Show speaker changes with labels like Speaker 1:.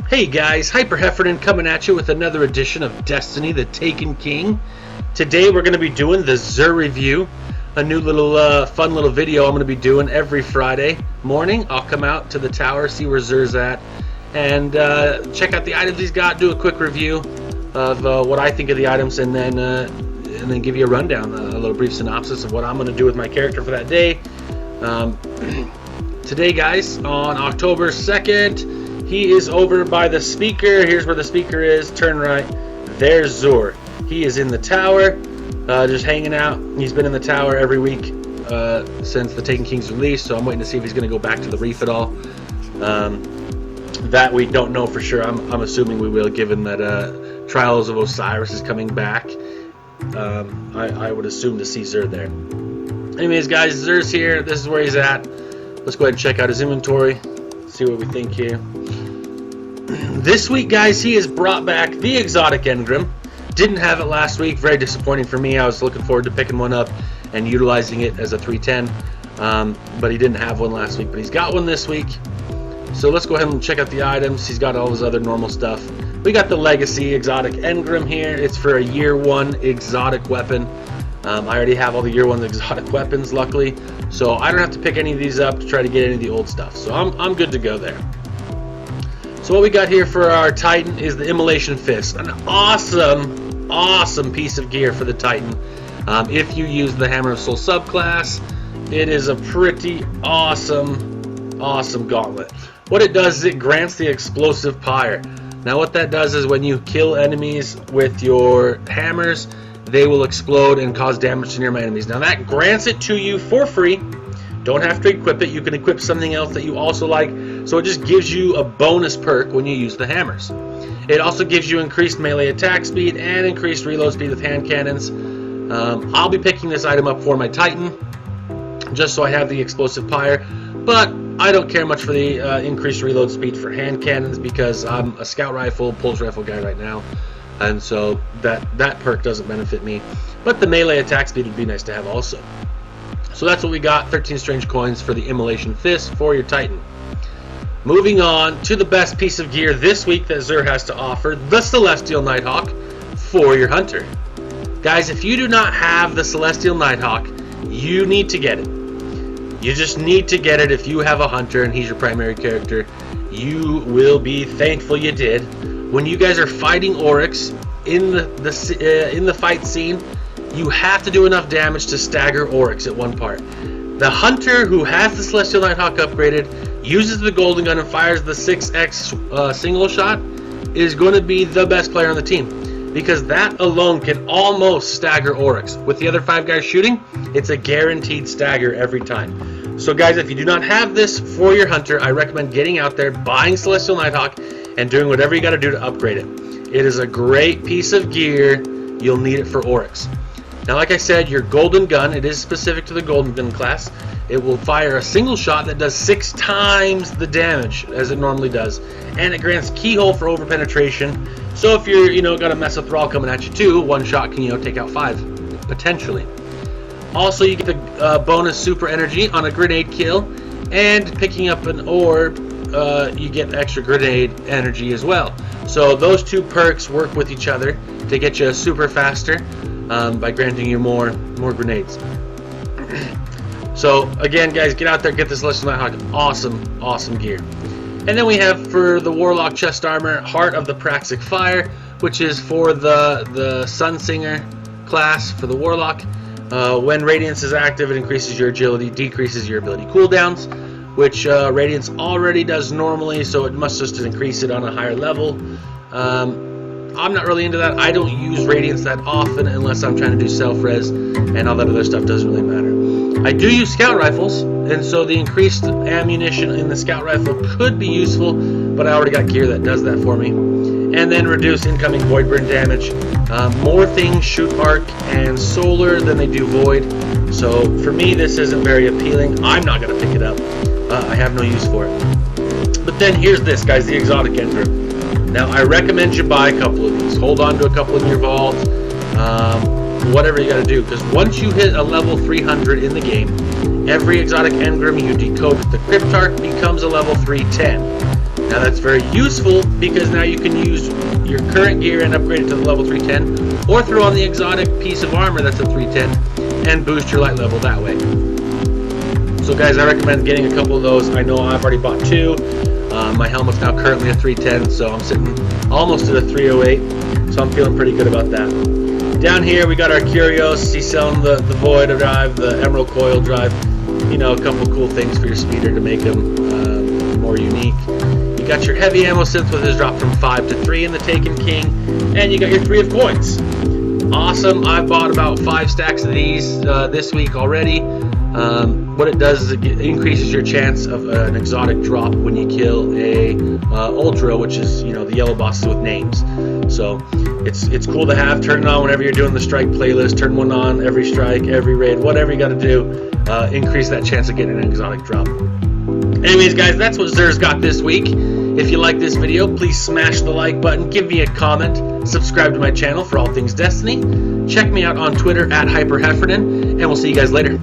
Speaker 1: Hey guys, Hyper Heffernan coming at you with another edition of Destiny the Taken King. Today we're going to be doing the Xur review, a new little fun little video I'm going to be doing every Friday morning. I'll come out to the tower, see where Xur's at, and check out the items he's got, do a quick review of what I think of the items, and then give you a rundown, a little brief synopsis of what I'm going to do with my character for that day. Today guys, on October 2nd, he is over by the speaker. Here's where the speaker is. Turn right. There's Xur. He is in the tower, just hanging out. He's been in the tower every week since the Taken King's release, so I'm waiting to see if he's going to go back to the reef at all. That we don't know for sure. I'm assuming we will, given that Trials of Osiris is coming back. I would assume to see Xur there. Anyways, guys, Xur's here. This is where he's at. Let's go ahead and check out his inventory. See what we think here. This week, guys, he has brought back the exotic engram. Didn't have it last week. Very disappointing for me. I was looking forward to picking one up and utilizing it as a 310, but he didn't have one last week. But he's got one this week. So let's go ahead and check out the items. He's got all his other normal stuff. We got the Legacy exotic engram here. It's for a year 1 exotic weapon. I already have all the year 1 exotic weapons, luckily, so I don't have to pick any of these up to try to get any of the old stuff. So I'm good to go there. So what we got here for our Titan is the Immolation Fist, an awesome piece of gear for the Titan. If you use the Hammer of Soul subclass, it is a pretty awesome gauntlet. What it does is it grants the explosive pyre. Now what that does is when you kill enemies with your hammers, they will explode and cause damage to nearby enemies. Now that grants it to you for free. Don't have to equip it. You can equip something else that you also like. So it just gives you a bonus perk when you use the hammers. It also gives you increased melee attack speed and increased reload speed with hand cannons. I'll be picking this item up for my Titan, just so I have the explosive pyre. But I don't care much for the increased reload speed for hand cannons because I'm a scout rifle, pulse rifle guy right now. And so that perk doesn't benefit me. But the melee attack speed would be nice to have also. So that's what we got, 13 strange coins for the Immolation Fist for your Titan. Moving on to the best piece of gear this week that Xur has to offer, the Celestial Nighthawk for your Hunter. Guys, if you do not have the Celestial Nighthawk, you need to get it. You just need to get it if you have a Hunter and he's your primary character. You will be thankful you did. When you guys are fighting Oryx in the fight scene, you have to do enough damage to stagger Oryx at one part. The Hunter who has the Celestial Nighthawk upgraded, uses the Golden Gun and fires the 6x single shot, is going to be the best player on the team, because that alone can almost stagger Oryx. With the other 5 guys shooting, it's a guaranteed stagger every time. So guys, if you do not have this for your Hunter, I recommend getting out there, buying Celestial Nighthawk, and doing whatever you got to do to upgrade it. It is a great piece of gear. You'll need it for Oryx. Now, like I said, your Golden Gun, it is specific to the Golden Gun class. It will fire a single shot that does 6 times the damage as it normally does, and it grants Keyhole for overpenetration. So if you're, got a Mesa Thrall coming at you too, one shot can, take out 5 potentially. Also, you get the bonus super energy on a grenade kill, and picking up an orb, you get extra grenade energy as well. So those 2 perks work with each other to get you super faster by granting you more grenades. So again, guys, get out there, get this Celestial Nighthawk. Awesome gear. And then we have for the Warlock chest armor, Heart of the Praxic Fire, which is for the Sunsinger class for the Warlock. When Radiance is active, it increases your agility, decreases your ability cooldowns, which Radiance already does normally, so it must just increase it on a higher level. I'm not really into that. I don't use Radiance that often unless I'm trying to do self-res, and all that other stuff doesn't really matter. I do use Scout Rifles, and so the increased ammunition in the Scout Rifle could be useful, but I already got gear that does that for me. And then reduce incoming Void Burn damage. More things shoot Arc and Solar than they do Void, so for me this isn't very appealing. I'm not going to pick it up. I have no use for it. But then here's this, guys, the exotic engram. Now I recommend you buy a couple of these. Hold on to a couple in your vault. Whatever you got to do, because once you hit a level 300 in the game, every exotic engram you decode with the Cryptarch becomes a level 310. Now that's very useful because now you can use your current gear and upgrade it to the level 310, or throw on the exotic piece of armor that's a 310 and boost your light level that way. So guys, I recommend getting a couple of those. I know I've already bought 2. My helmet's now currently a 310, so I'm sitting almost at a 308, so I'm feeling pretty good about that. Down here we got our Curios. He's selling the Void drive, the Emerald Coil drive, you know, a couple cool things for your speeder to make them more unique. You got your heavy ammo synth with his drop from 5 to 3 in the Taken King, and you got your 3 of coins. Awesome. I bought about 5 stacks of these this week already. What it does is it increases your chance of an exotic drop when you kill a ultra, which is, you know, the yellow bosses with names. So it's cool to have. Turn it on whenever you're doing the strike playlist. Turn one on every strike, every raid, whatever you got to do. Increase that chance of getting an exotic drop. Anyways, guys, that's what Xur's got this week. If you like this video, please smash the like button, give me a comment, subscribe to my channel for all things Destiny. Check me out on Twitter at HyperHeffernan, and we'll see you guys later.